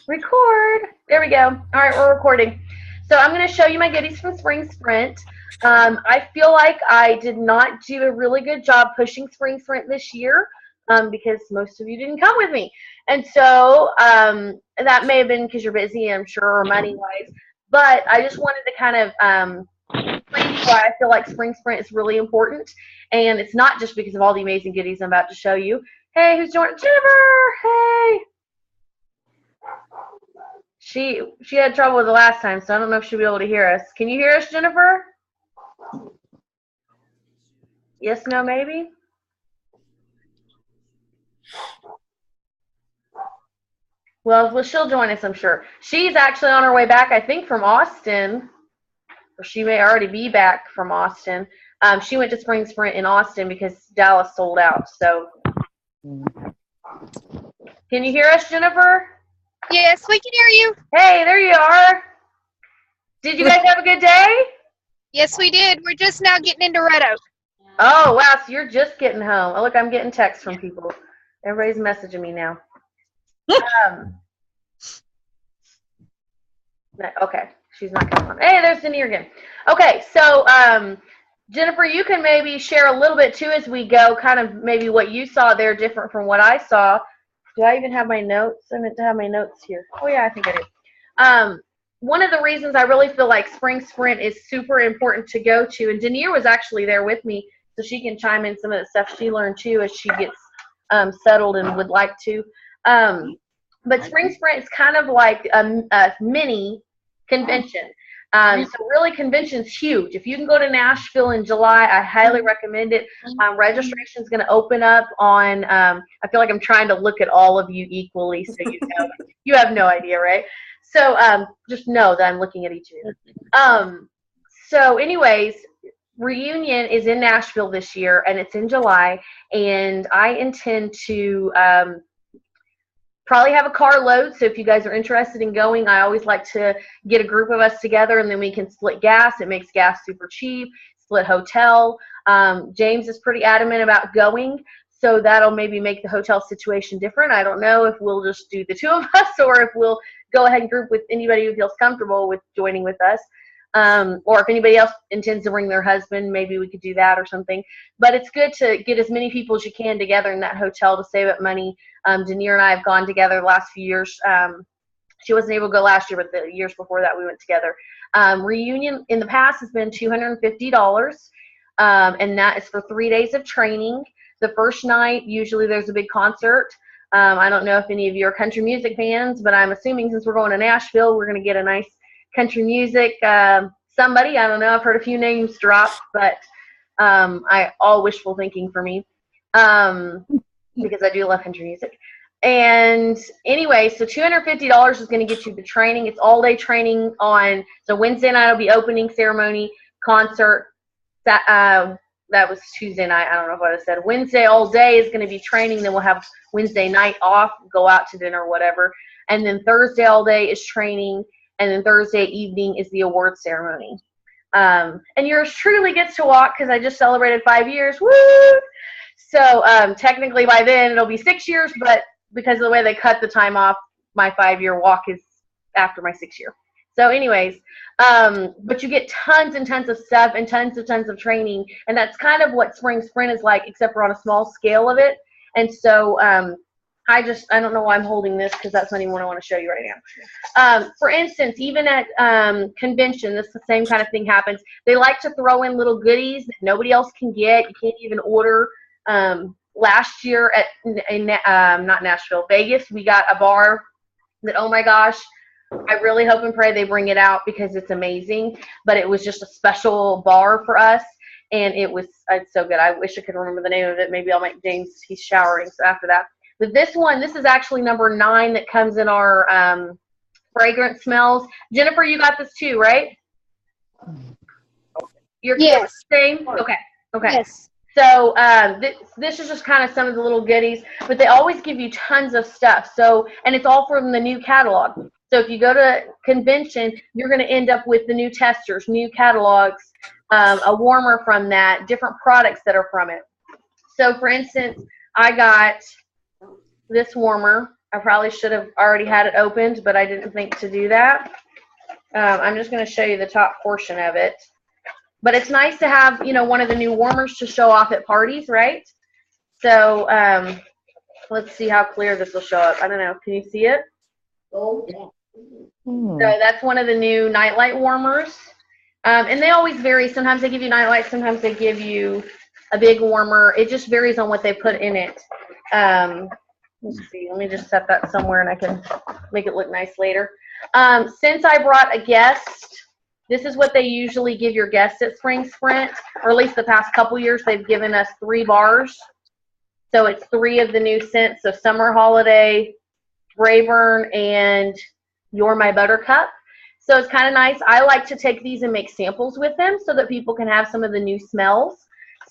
Record. There we go. All right, we're recording. So I'm going to show you my goodies from Spring Sprint. I feel like I did not do a really good job pushing Spring Sprint this year because most of you didn't come with me. And so that may have been because you're busy, I'm sure, or money-wise. But I just wanted to kind of explain why I feel like Spring Sprint is really important. And it's not just because of all the amazing goodies I'm about to show you. Hey, who's joining? Jennifer! Hey! She had trouble with the last time, so I don't know if she'll be able to hear us. Can you hear us, Jennifer? Yes, no, maybe? Well, she'll join us, I'm sure. She's actually on her way back, I think, from Austin. Or she may already be back from Austin. She went to Spring Sprint in Austin because Dallas sold out. So, can you hear us, Jennifer? Yes, we can hear you. Hey, there you are. Did you guys have a good day? Yes, we did. We're just now getting into Red Oak. Oh, wow, so you're just getting home. Oh, look, I'm getting texts from people. Everybody's messaging me now. Okay, she's not coming on. Hey, there's Denier again. Okay, so Jennifer, you can maybe share a little bit too as we go, kind of maybe what you saw there different from what I saw. Do I even have my notes? I meant to have my notes here. Oh, yeah, I think I do. One of the reasons I really feel like Spring Sprint is super important to go to, and Denier was actually there with me, so she can chime in some of the stuff she learned too as she gets settled and would like to. But Spring Sprint is kind of like a mini convention. So really, convention's huge. If you can go to Nashville in July, I highly recommend it. Registration is going to open up on, I feel like I'm trying to look at all of you equally so you know. You have no idea, right? So just know that I'm looking at each of you. So anyways, Reunion is in Nashville this year, and it's in July, and I intend to probably have a car load, so if you guys are interested in going, I always like to get a group of us together, and then we can split gas. It makes gas super cheap, split hotel. James is pretty adamant about going, so that'll maybe make the hotel situation different. I don't know if we'll just do the two of us or if we'll go ahead and group with anybody who feels comfortable with joining with us. Or if anybody else intends to bring their husband, maybe we could do that or something. But it's good to get as many people as you can together in that hotel to save up money. Denier and I have gone together the last few years. She wasn't able to go last year, but the years before that we went together. Reunion in the past has been $250, and that is for 3 days of training. The first night, usually there's a big concert. I don't know if any of you are country music fans, but I'm assuming since we're going to Nashville, we're going to get a nice country music somebody. I don't know. I've heard a few names drop, but all wishful thinking for me because I do love country music. And anyway, so $250 is going to get you the training. It's all-day training on, so Wednesday night will be opening ceremony, concert. That was Tuesday night. I don't know what I said. Wednesday all day is going to be training. Then we'll have Wednesday night off, go out to dinner or whatever. And then Thursday all day is training. And then Thursday evening is the award ceremony. And yours truly gets to walk because I just celebrated 5 years. Woo! So technically by then it'll be 6 years, but because of the way they cut the time off, my 5-year walk is after my 6 year. So anyways, but you get tons and tons of stuff and tons of training. And that's kind of what Spring Sprint is like, except for on a small scale of it. And so I don't know why I'm holding this because that's not even what I want to show you right now. For instance, even at convention, the same kind of thing happens. They like to throw in little goodies that nobody else can get. You can't even order. Last year not Nashville, Vegas, we got a bar that, oh my gosh, I really hope and pray they bring it out because it's amazing. But it was just a special bar for us. And it's so good. I wish I could remember the name of it. Maybe I'll make James, he's showering, so after that. But this is actually number 9 that comes in our fragrance smells. Jennifer, you got this too, right? Yes. Same? Okay. Yes. So this is just kind of some of the little goodies, but they always give you tons of stuff. So, and it's all from the new catalog. So if you go to convention, you're going to end up with the new testers, new catalogs, a warmer from that, different products that are from it. So for instance, I got this warmer. I probably should have already had it opened, but I didn't think to do that. I'm just going to show you the top portion of it. But it's nice to have, you know, one of the new warmers to show off at parties, right? So let's see how clear this will show up. I don't know. Can you see it? Oh, yeah. So that's one of the new Nightlight Warmers. And they always vary. Sometimes they give you Nightlight. Sometimes they give you a big warmer. It just varies on what they put in it. Let's see. Let me just set that somewhere and I can make it look nice later. Since I brought a guest, this is what they usually give your guests at Spring Sprint, or at least the past couple years. They've given us 3 bars. So it's 3 of the new scents of Summer Holiday, Rayburn, and You're My Buttercup. So it's kind of nice. I like to take these and make samples with them so that people can have some of the new smells.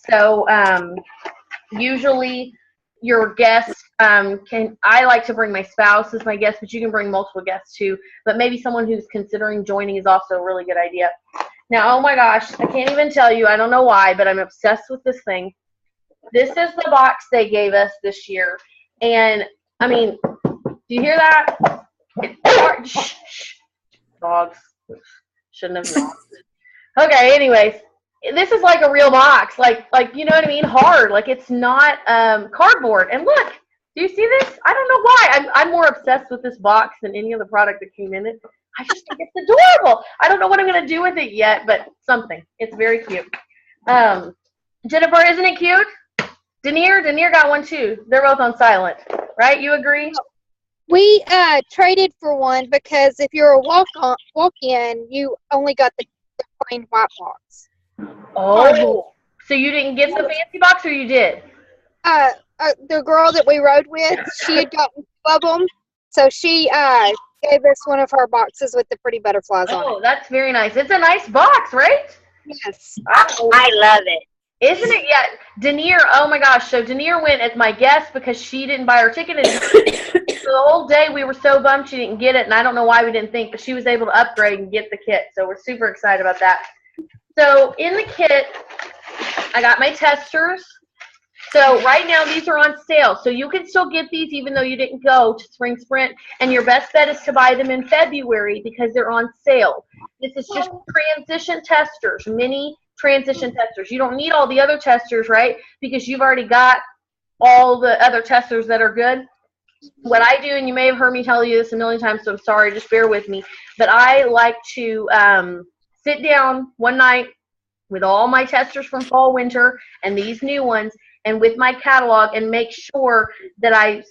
So usually your guests I like to bring my spouse as my guest, but you can bring multiple guests too. But maybe someone who's considering joining is also a really good idea. Now, oh my gosh, I can't even tell you. I don't know why, but I'm obsessed with this thing. This is the box they gave us this year. And, I mean, do you hear that? Shh. Dogs. Shouldn't have knocked. Okay, anyways. This is like a real box. Like you know what I mean? Hard. Like it's not cardboard. And look, do you see this? I don't know why. I'm more obsessed with this box than any other product that came in it. I just think it's adorable. I don't know what I'm going to do with it yet, but something. It's very cute. Jennifer, isn't it cute? Denier got one too. They're both on silent, right? You agree? We traded for one because if you're a walk-in, you only got the plain white box. Oh, so you didn't get the fancy box, or you did? The girl that we rode with, she had gotten 2 of them, so she gave us one of her boxes with the pretty butterflies on it. Oh, that's very nice. It's a nice box, right? Yes. I love it. Isn't it? Yeah. Denier, oh my gosh. So Denier went as my guest because she didn't buy her ticket. So the whole day we were so bummed she didn't get it, and I don't know why we didn't think, but she was able to upgrade and get the kit. So we're super excited about that. So in the kit, I got my testers. So right now these are on sale. So you can still get these even though you didn't go to Spring Sprint. And your best bet is to buy them in February because they're on sale. This is just transition testers, mini transition testers. You don't need all the other testers, right? Because you've already got all the other testers that are good. What I do, and you may have heard me tell you this a million times, so I'm sorry, just bear with me. But I like to sit down one night with all my testers from fall, winter, and these new ones, and with my catalog, and make sure that I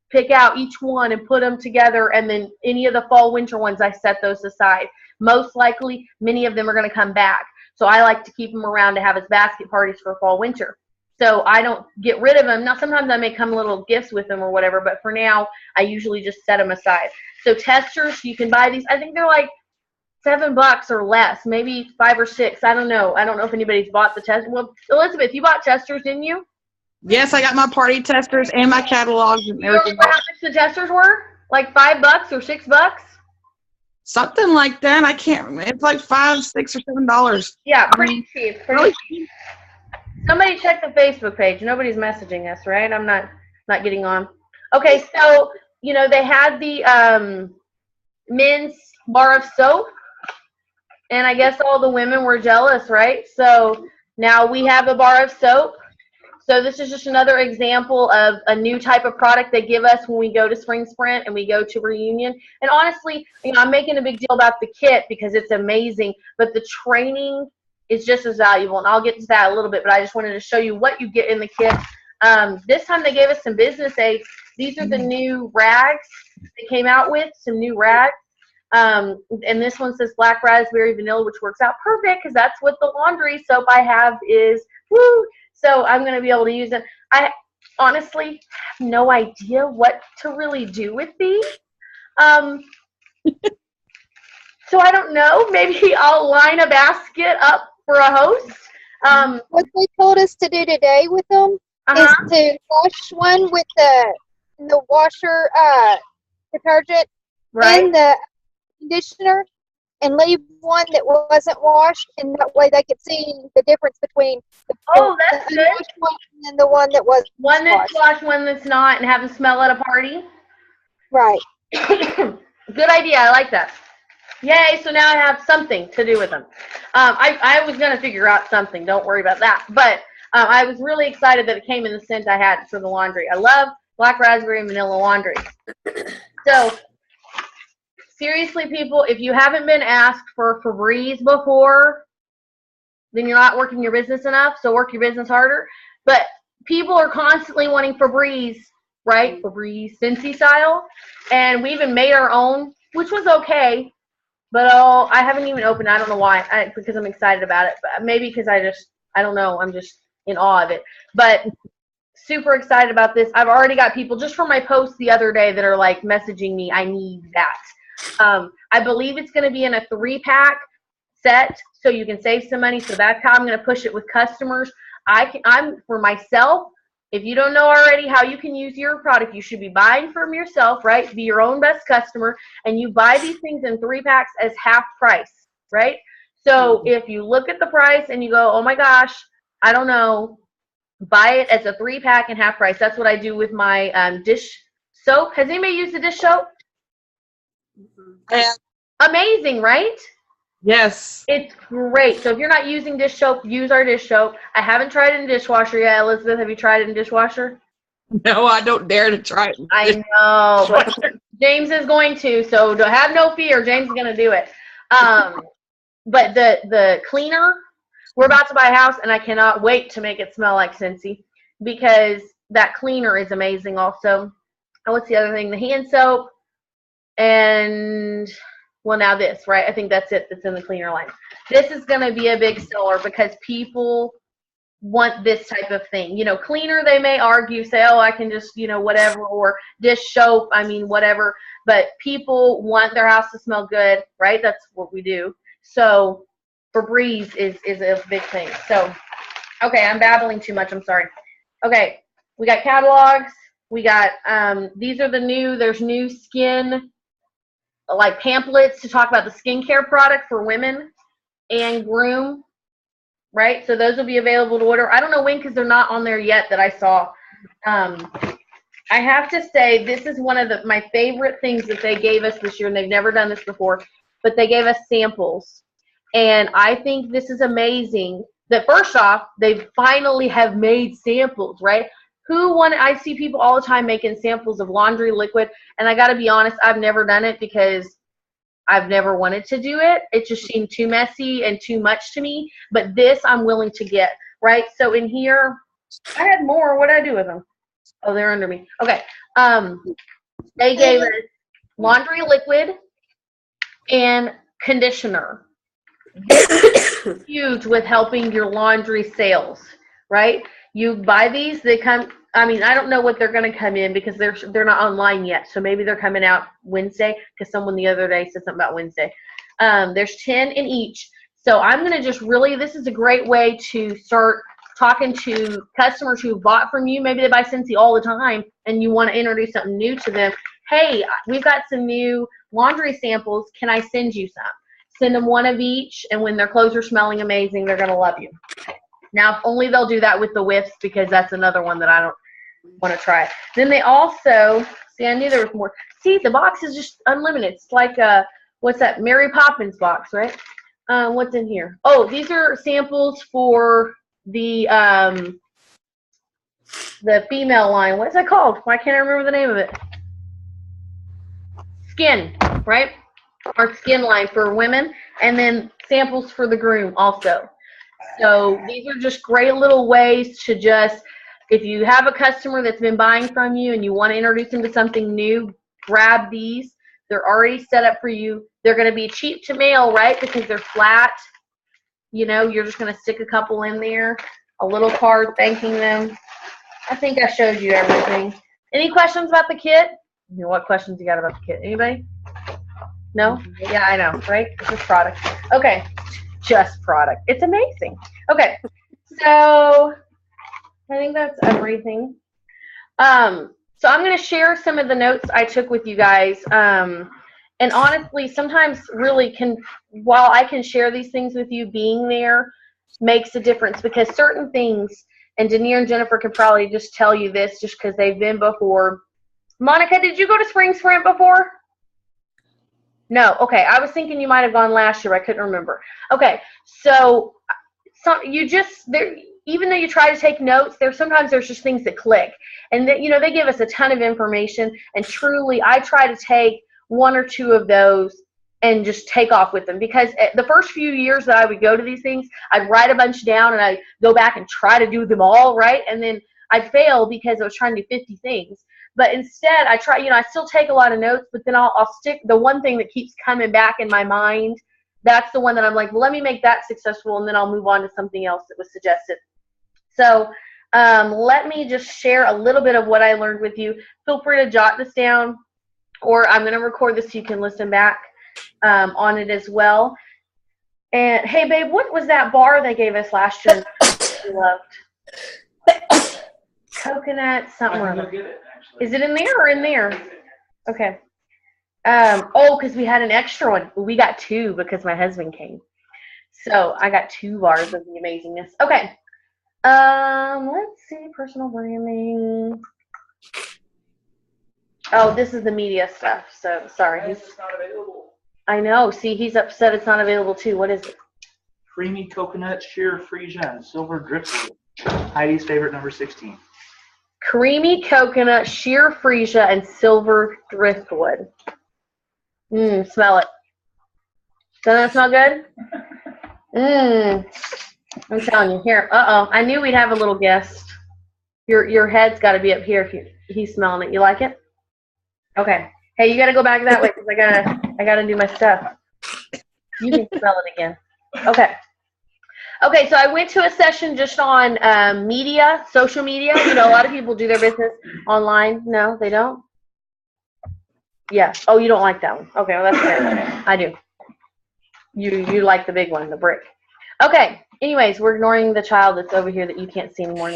pick out each one and put them together, and then any of the fall, winter ones, I set those aside. Most likely, many of them are going to come back. So I like to keep them around to have as basket parties for fall, winter. So I don't get rid of them. Now, sometimes I may come little gifts with them or whatever, but for now, I usually just set them aside. So testers, you can buy these. I think they're like $7 or less, maybe 5 or 6. I don't know. I don't know if anybody's bought the test. Well, Elizabeth, you bought testers, didn't you? Yes, I got my party testers and my catalogs and You everything. remember how much the testers were? Like $5 or $6? Something like that. I can't remember. It's like $5, $6, or $7. Yeah, pretty cheap. Really cheap. Somebody check the Facebook page. Nobody's messaging us, right? I'm not getting on. Okay, so, you know, they had the men's bar of soap, and I guess all the women were jealous, right? So now we have a bar of soap. So this is just another example of a new type of product they give us when we go to Spring Sprint and we go to Reunion. And honestly, you know, I'm making a big deal about the kit because it's amazing, but the training is just as valuable, and I'll get to that a little bit, but I just wanted to show you what you get in the kit. This time they gave us some business aids. These are the new rags they came out with, some new rags. And this one says black raspberry vanilla, which works out perfect because that's what the laundry soap I have is. Woo! So I'm going to be able to use it. I honestly have no idea what to really do with these. So I don't know. Maybe I'll line a basket up for a host. What they told us to do today with them is to wash one with the washer detergent and the conditioner, and leave one that wasn't washed, and that way they could see the difference between the that's good. One and the one that was One that's washed. washed, one that's not, and have them smell at a party. Right. Good idea. I like that. Yay, so now I have something to do with them. I was going to figure out something. Don't worry about that. But I was really excited that it came in the scent I had for the laundry. I love black raspberry and vanilla laundry. So, seriously, people, if you haven't been asked for Febreze before, then you're not working your business enough, so work your business harder. But people are constantly wanting Febreze, right? Febreze, Scentsy style. And we even made our own, which was okay. But I haven't even opened it. I don't know why. Because I'm excited about it. But maybe because I don't know. I'm just in awe of it. But super excited about this. I've already got people just from my post the other day that are like messaging me, I need that. I believe it's going to be in a 3-pack set so you can save some money. So that's how I'm going to push it with customers. I'm for myself. If you don't know already how you can use your product, you should be buying from yourself, right? Be your own best customer, and you buy these things in 3-packs as half price, right? So if you look at the price and you go, oh my gosh, I don't know, buy it as a 3-pack and half price. That's what I do with my dish soap. Has anybody used the dish soap? Yeah. Amazing, right? Yes. It's great. So if you're not using dish soap, use our dish soap. I haven't tried it in dishwasher yet. Elizabeth, have you tried it in dishwasher? No, I don't dare to try it. I know, but James is going to, so have no fear. James is going to do it. But the cleaner, we're about to buy a house, and I cannot wait to make it smell like Scentsy because that cleaner is amazing also. And what's the other thing? The hand soap and... well, now this, right? I think that's it that's in the cleaner line. This is going to be a big seller because people want this type of thing. You know, cleaner, they may argue, say, oh, I can just, you know, whatever, or dish soap, I mean, whatever. But people want their house to smell good, right? That's what we do. So Febreze is a big thing. So, okay, I'm babbling too much. I'm sorry. Okay, we got catalogs. We got, these are there's new skin like pamphlets to talk about the skincare product for women and groom, right? So those will be available to order. I don't know when because they're not on there yet that I saw. I have to say this is one of my favorite things that they gave us this year, and they've never done this before, but they gave us samples. And I think this is amazing that first off, they finally have made samples, right? I see people all the time making samples of laundry liquid, and I got to be honest, I've never done it because I've never wanted to do it. It just seemed too messy and too much to me, but this I'm willing to get, right? So in here, I had more. What did I do with them? Oh, they're under me. Okay. They gave us laundry liquid and conditioner. This is huge with helping your laundry sales, right? You buy these, they come, I mean, I don't know what they're going to come in because they're not online yet. So maybe they're coming out Wednesday because someone the other day said something about Wednesday. There's 10 in each. So I'm going to just this is a great way to start talking to customers who bought from you. Maybe they buy Scentsy all the time and you want to introduce something new to them. Hey, we've got some new laundry samples. Can I send you some? Send them one of each, and when their clothes are smelling amazing, they're going to love you. Now, if only they'll do that with the whiffs, because that's another one that I don't want to try. Then they also, see, I knew there was more. See, the box is just unlimited. It's like, what's that, Mary Poppins box, right? What's in here? Oh, these are samples for the female line. What's that called? Why can't I remember the name of it? Skin, right? Our skin line for women, and then samples for the groom also. So these are just great little ways to just, if you have a customer that's been buying from you and you want to introduce them to something new, grab these. They're already set up for you. They're going to be cheap to mail, right, because they're flat. You know, you're just going to stick a couple in there, a little card thanking them. I think I showed you everything. Any questions about the kit? You know, what questions you got about the kit? Anybody? No? Yeah, I know, right? It's just product. Okay. Just product. It's amazing. Okay. So I think that's everything. So I'm going to share some of the notes I took with you guys. And honestly, sometimes really while I can share these things with you, being there makes a difference, because certain things, and Denier and Jennifer can probably just tell you this just because they've been before, Monica, did you go to Spring Sprint before? No. Okay. I was thinking you might have gone last year. I couldn't remember. Okay. So you just there. Even though you try to take notes, sometimes there's just things that click, and that they give us a ton of information. And truly, I try to take one or two of those and just take off with them, because the first few years that I would go to these things, I'd write a bunch down and I'd go back and try to do them all right, and then I'd fail because I was trying to do 50 things. But instead, I try. I still take a lot of notes, but then I'll stick the one thing that keeps coming back in my mind. That's the one that I'm like, well, let me make that successful, and then I'll move on to something else that was suggested. So let me just share a little bit of what I learned with you. Feel free to jot this down, or I'm going to record this so you can listen back on it as well. And, hey, babe, what was that bar they gave us last year that you loved? Coconut something or other. Is it in there or in there? Okay. Because we had an extra one. We got two because my husband came. So I got 2 bars of the amazingness. Okay. Let's see, personal branding. Oh, this is the media stuff. So sorry. It's not available. I know. See, he's upset it's not available too. What is it? Creamy coconut, sheer freesia, and silver driftwood. Heidi's favorite, number 16. Creamy coconut, sheer freesia, and silver driftwood. Smell it. Doesn't that smell good? I'm telling you. Here. I knew we'd have a little guest. Your head's got to be up here if he's smelling it. You like it? Okay. Hey, you got to go back that way because I gotta do my stuff. You can smell it again. Okay. Okay, so I went to a session just on media, social media. A lot of people do their business online. No, they don't? Yeah. Oh, you don't like that one. Okay, well, that's fair. I do. You like the big one, the brick. Okay. Anyways, we're ignoring the child that's over here that you can't see anymore.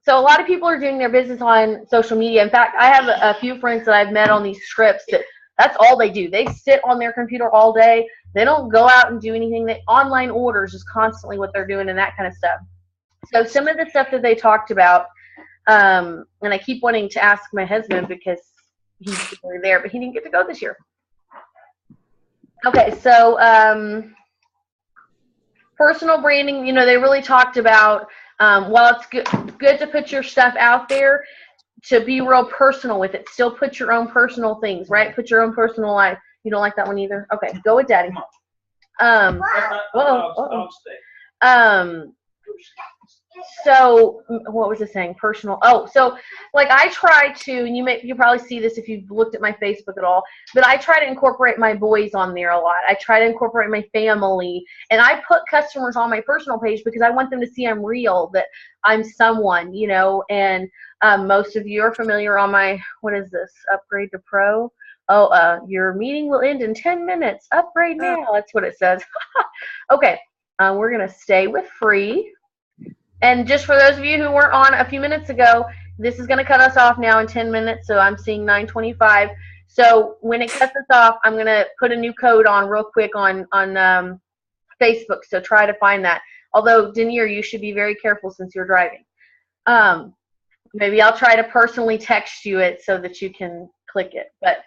So a lot of people are doing their business on social media. In fact, I have a few friends that I've met on these scripts that's all they do. They sit on their computer all day. They don't go out and do anything. Online orders is constantly what they're doing and that kind of stuff. So some of the stuff that they talked about, and I keep wanting to ask my husband because he's really there, but he didn't get to go this year. Okay, so personal branding, they really talked about, while it's good to put your stuff out there, to be real personal with it. Still put your own personal things, right? Put your own personal life. You don't like that one either? Okay, go with Daddy. So what was it saying? Personal. Oh, so like I try to, and you probably see this if you've looked at my Facebook at all, but I try to incorporate my boys on there a lot. I try to incorporate my family, and I put customers on my personal page because I want them to see I'm real, that I'm someone, and most of you are familiar on my, what is this? Upgrade to Pro. Oh, your meeting will end in 10 minutes. Upgrade now. That's what it says. Okay, we're going to stay with free. And just for those of you who weren't on a few minutes ago, this is going to cut us off now in 10 minutes, so I'm seeing 9:25. So when it cuts us off, I'm going to put a new code on real quick on Facebook, so try to find that. Although, Denier, you should be very careful since you're driving. Maybe I'll try to personally text you it so that you can click it. But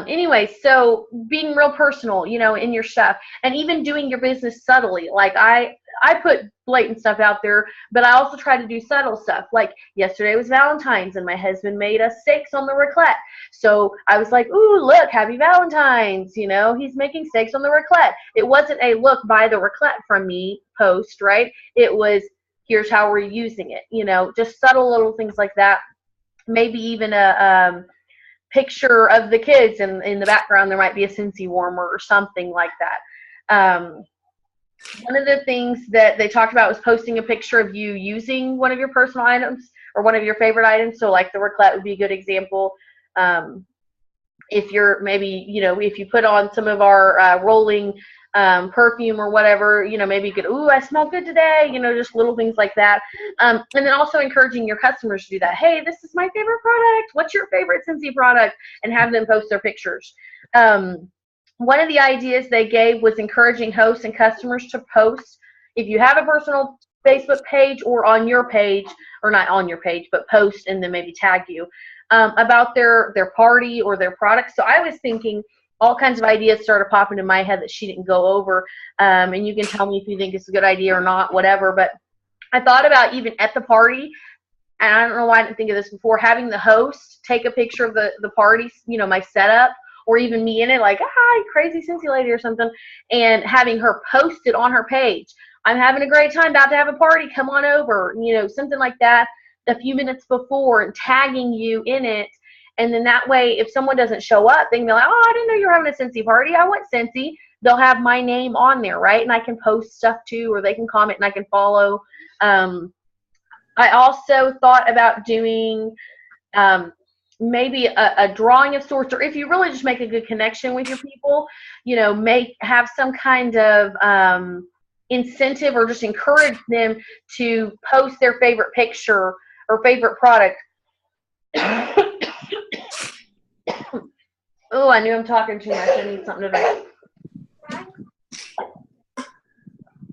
anyway, so being real personal, in your stuff, and even doing your business subtly. Like I put blatant stuff out there, but I also try to do subtle stuff. Like yesterday was Valentine's, and my husband made us steaks on the raclette. So I was like, ooh, look, happy Valentine's. He's making steaks on the raclette. It wasn't a look, buy the raclette from me post, right? It was, here's how we're using it. Just subtle little things like that. Maybe even a picture of the kids, and in the background there might be a Scentsy warmer or something like that. One of the things that they talked about was posting a picture of you using one of your personal items or one of your favorite items. So like the raclette would be a good example. If you're maybe, if you put on some of our rolling perfume or whatever, maybe you could, ooh, I smell good today, just little things like that. And then also encouraging your customers to do that. Hey, this is my favorite product. What's your favorite Scentsy product? And have them post their pictures. One of the ideas they gave was encouraging hosts and customers to post. If you have a personal Facebook page or on your page, or not on your page, but post and then maybe tag you about their party or their products. So I was thinking all kinds of ideas started popping in my head that she didn't go over, and you can tell me if you think it's a good idea or not, whatever. But I thought about even at the party, and I don't know why I didn't think of this before, having the host take a picture of the party, you know, my setup, or even me in it, like, hi, crazy Cincy lady or something, and having her post it on her page. I'm having a great time, about to have a party, come on over, you know, something like that a few minutes before, and tagging you in it. And then that way, if someone doesn't show up, they can be like, oh, I didn't know you were having a Cincy party. I want Cincy. They'll have my name on there, right? And I can post stuff too, or they can comment and I can follow. I also thought about doing maybe a drawing of sorts, or if you really just make a good connection with your people, you know, have some kind of incentive, or just encourage them to post their favorite picture or favorite product. Oh, I knew I'm talking too much. I need something to drink.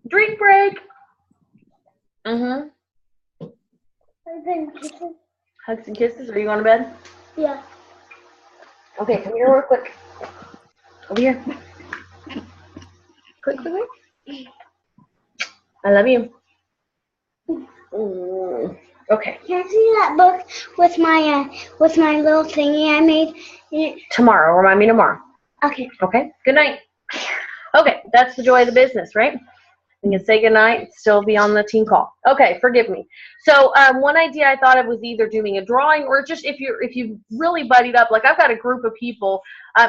Drink break. Hugs and kisses. Are you going to bed? Yeah. Okay, come here real quick. Over here. Quick. I love you. Okay. Can I see that book with my little thingy I made? Tomorrow. Remind me tomorrow. Okay. Okay. Good night. Okay, that's the joy of the business, right? You can say goodnight, still be on the team call. Okay, forgive me. So one idea I thought of was either doing a drawing, or just if you really buddied up, like I've got a group of people.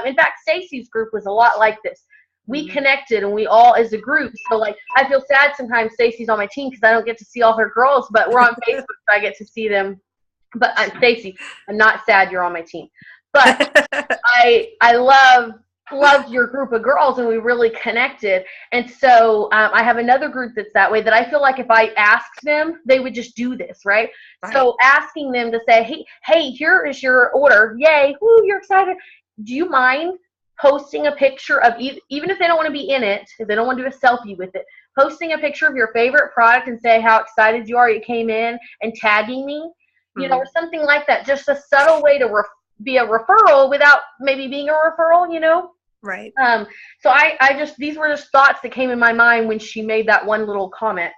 In fact, Stacy's group was a lot like this. We connected, and we all as a group. So like, I feel sad sometimes Stacy's on my team because I don't get to see all her girls, but we're on Facebook, so I get to see them. But Stacy, I'm not sad you're on my team. But I loved your group of girls, and we really connected. And so I have another group that's that way, that I feel like if I asked them, they would just do this, right? So asking them to say, hey, here is your order. Yay. Woo, you're excited. Do you mind posting a picture of, even if they don't want to be in it, if they don't want to do a selfie with it, posting a picture of your favorite product and say how excited you are it came in, and tagging me, you know, or something like that. Just a subtle way to be a referral without maybe being a referral, you know? Right. So I just, these were just thoughts that came in my mind when she made that one little comment.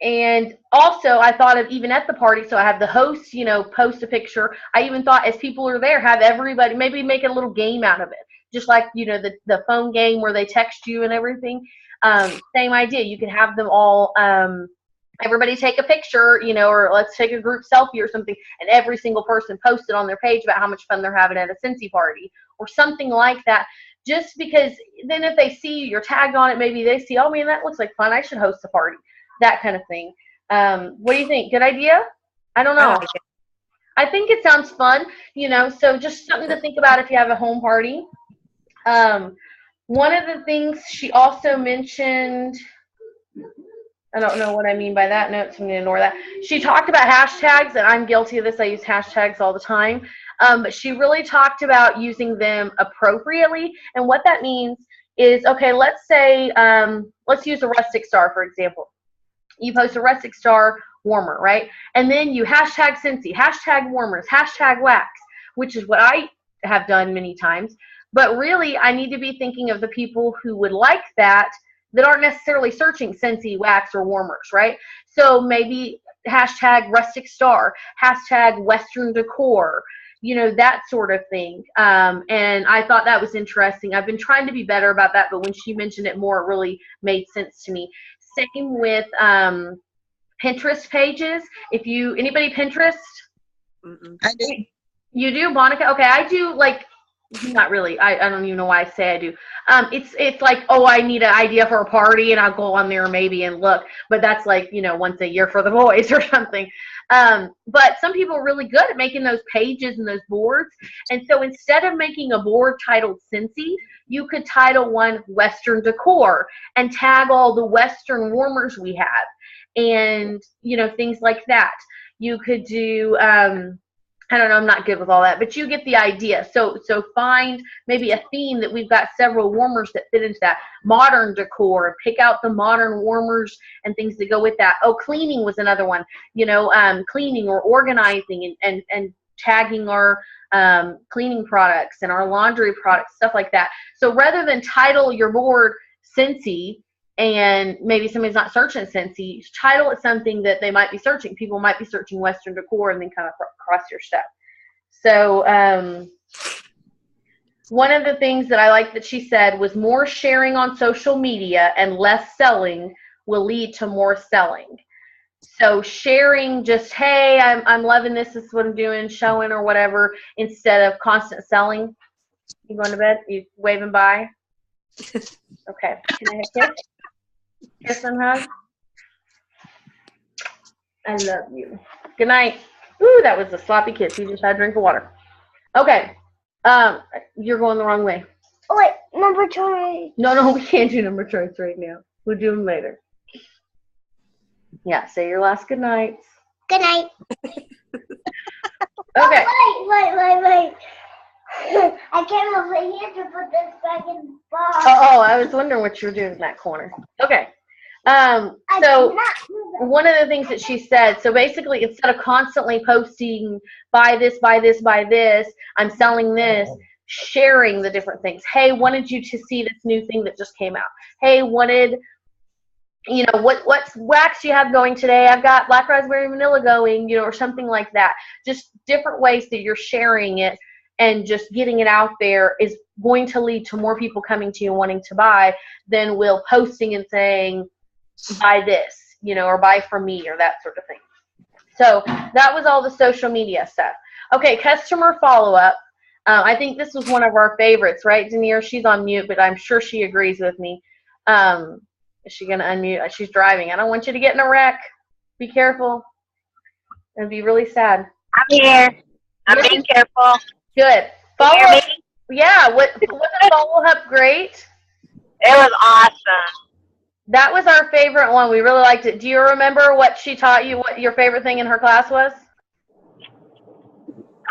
And also I thought of, even at the party, so I have the host, you know, post a picture. I even thought as people are there, have everybody maybe make a little game out of it. Just like, you know, the phone game where they text you and everything. Same idea. You could have them all, everybody take a picture, you know, or let's take a group selfie or something, and every single person post it on their page about how much fun they're having at a Cincy party or something like that. Just because then if they see you're tagged on it, maybe they see, oh man, that looks like fun, I should host a party, that kind of thing. What do you think? Good idea? I don't know. I think it sounds fun, you know, so just something to think about if you have a home party. One of the things she also mentioned, I don't know what I mean by that note, so I'm going to ignore that. She talked about hashtags, and I'm guilty of this. I use hashtags all the time. But she really talked about using them appropriately. And what that means is, okay, let's say, let's use a rustic star, for example. You post a rustic star warmer, right? And then you hashtag Cincy, hashtag warmers, hashtag wax, which is what I have done many times. But really, I need to be thinking of the people who would like that aren't necessarily searching Cincy, wax, or warmers, right? So maybe hashtag rustic star, hashtag Western decor, you know, that sort of thing. And I thought that was interesting. I've been trying to be better about that, but when she mentioned it more, it really made sense to me. Same with Pinterest pages. If anybody Pinterest? I do. You do, Monica? Okay, I do, like, not really. I don't even know why I say I do. It's like, oh, I need an idea for a party, and I'll go on there maybe and look. But that's like, you know, once a year for the boys or something. But some people are really good at making those pages and those boards. And so instead of making a board titled Cincy, you could title one Western Decor and tag all the Western warmers we have, and, you know, things like that. You could do I don't know, I'm not good with all that, but you get the idea. So find maybe a theme that we've got several warmers that fit into that. Modern decor, pick out the modern warmers and things that go with that. Oh, cleaning was another one. You know, cleaning or organizing and tagging our cleaning products and our laundry products, stuff like that. So rather than title your board Scentsy, and maybe somebody's not searching Scentsy, title it something that they might be searching. People might be searching Western decor and then kind of cross your stuff. So one of the things that I like that she said was more sharing on social media and less selling will lead to more selling. So sharing just, hey, I'm loving this is what I'm doing, showing or whatever, instead of constant selling. You going to bed? You waving bye? Okay. Can I have a kiss? Kiss and hug. I love you. Good night. Ooh, that was a sloppy kiss. You just had a drink of water. Okay. You're going the wrong way. Oh, wait, number choice. No, we can't do number choice right now. We'll do them later. Yeah, say your last good nights. Good night. Okay. Oh, wait. I came over here to put this back in the box. Oh, I was wondering what you were doing in that corner. Okay. So one of the things that she said, so basically instead of constantly posting, buy this, I'm selling this, sharing the different things. Hey, wanted you to see this new thing that just came out. Hey, wanted, you know, what wax you have going today? I've got black raspberry vanilla going, you know, or something like that. Just different ways that you're sharing it and just getting it out there is going to lead to more people coming to you and wanting to buy than will posting and saying, buy this, you know, or buy from me or that sort of thing. So that was all the social media stuff. Okay, customer follow-up. I think this was one of our favorites, right, Denier? She's on mute, but I'm sure she agrees with me. Is she going to unmute? She's driving. I don't want you to get in a wreck. Be careful. It'd be really sad. I'm here. I'm being careful. Good. Follow-up. Yeah, was the follow-up great? It was awesome. That was our favorite one. We really liked it. Do you remember what she taught you, what your favorite thing in her class was?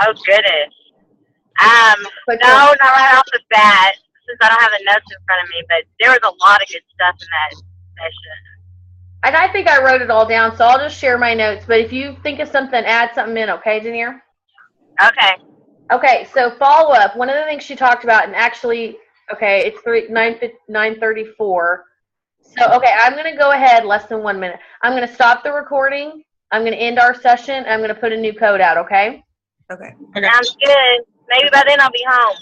Oh, goodness. No, not right off the bat, since I don't have the notes in front of me, but there was a lot of good stuff in that session. And I think I wrote it all down, so I'll just share my notes. But if you think of something, add something in, okay, Denier? Okay. Okay, so follow-up. One of the things she talked about, and actually, okay, it's 9:34. So, okay, I'm going to go ahead less than 1 minute. I'm going to stop the recording. I'm going to end our session. I'm going to put a new code out, okay? Okay. Sounds good. Maybe by then I'll be home.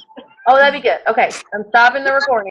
Oh, that'd be good. Okay, I'm stopping the recording.